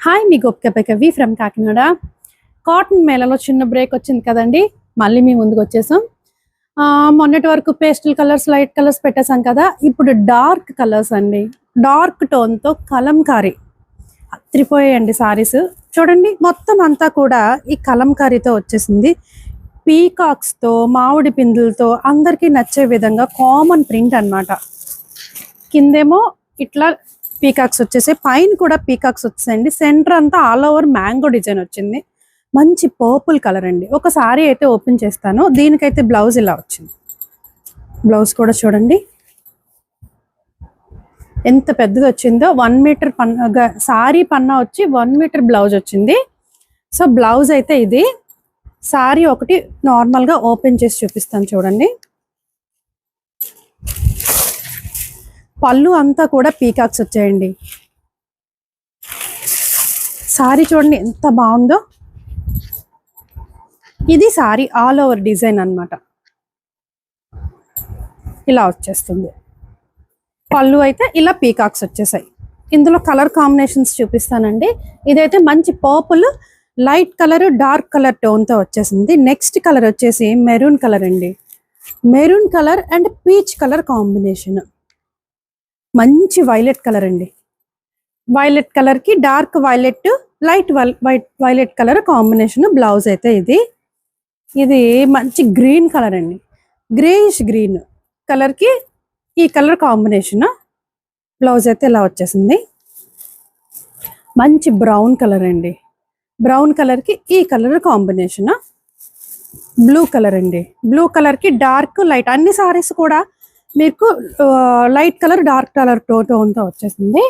Hi, మీ గోపిక కవి from Kakinada. Cotton మేళలో చిన్న break వచ్చింది కదండి, మళ్ళీ మీ ముందుకు వచ్చేసాం. మొన్నటి వరకు పేస్టల్ కలర్స్, లైట్ కలర్స్ పెట్టేసాం కదా. ఇప్పుడు డార్క్ కలర్స్ అండి, డార్క్ టోన్తో కలంకారీ అత్రిపోయాయండి సారీస్. చూడండి, మొత్తం అంతా కూడా ఈ కలంకారీతో వచ్చేసింది. పీకాక్స్తో, మామిడి పిందులతో అందరికీ నచ్చే విధంగా కామన్ ప్రింట్ అన్నమాట. కిందేమో ఇట్లా పీకాక్స్ వచ్చేసాయి, పైన కూడా పీకాక్స్ వచ్చేసాయండి. సెంటర్ అంతా ఆల్ ఓవర్ మ్యాంగో డిజైన్ వచ్చింది. మంచి పర్పుల్ కలర్ అండి. ఒక సారీ అయితే ఓపెన్ చేస్తాను. దీనికైతే బ్లౌజ్ ఇలా వచ్చింది. బ్లౌజ్ కూడా చూడండి ఎంత పెద్దది వచ్చిందో. 1 మీటర్ పన్నా సారీ పన్నా వచ్చి 1 మీటర్ బ్లౌజ్ వచ్చింది. సో బ్లౌజ్ అయితే ఇది. సారీ ఒకటి నార్మల్గా ఓపెన్ చేసి చూపిస్తాను చూడండి. పళ్ళు అంతా కూడా పీకాక్స్ వచ్చాయండి. సారీ చూడండి ఎంత బాగుందో. ఇది సారీ ఆల్ ఓవర్ డిజైన్ అన్నమాట. ఇలా వచ్చేస్తుంది. పళ్ళు అయితే ఇలా పీకాక్స్ వచ్చేసాయి. ఇందులో కలర్ కాంబినేషన్స్ చూపిస్తానండి. ఇదైతే మంచి purple, light colour, dark colour టోన్తో వచ్చేసింది. నెక్స్ట్ కలర్ వచ్చేసి మెరూన్ కలర్ అండి. Maroon colour and peach colour combination. మంచి వైలెట్ కలర్ అండి. వైలెట్ కలర్కి dark violet, light violet colour combination. Blouse అయితే ఇది. ఇది మంచి గ్రీన్ కలర్ అండి. గ్రేయిష్ గ్రీన్ కలర్కి ఈ కలర్ కాంబినేషన్. బ్లౌజ్ అయితే ఇలా వచ్చేసింది. మంచి బ్రౌన్ కలర్ అండి. బ్రౌన్ కలర్కి ఈ కలర్ కాంబినేషన్. బ్లూ కలర్ అండి. బ్లూ కలర్కి డార్క్, లైట్. అన్ని సారీస్ కూడా మీకు లైట్ కలర్, డార్క్ కలర్ టోన్తో వచ్చేసింది.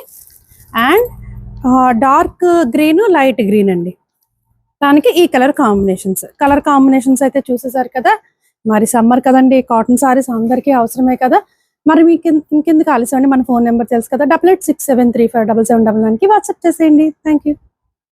And dark green, light green అండి. దానికి ఈ కలర్ కాంబినేషన్స్ అయితే చూసేసారు కదా. మరి సమ్మర్ కదండి, కాటన్ సారీస్ అందరికీ అవసరమే కదా. మరి మీకు ఇంకెందుకు ఆలస్యం అండి, మన ఫోన్ నెంబర్ తెలుసు కదా, 8867357799కి వాట్సాప్ చేసేయండి. Thank you.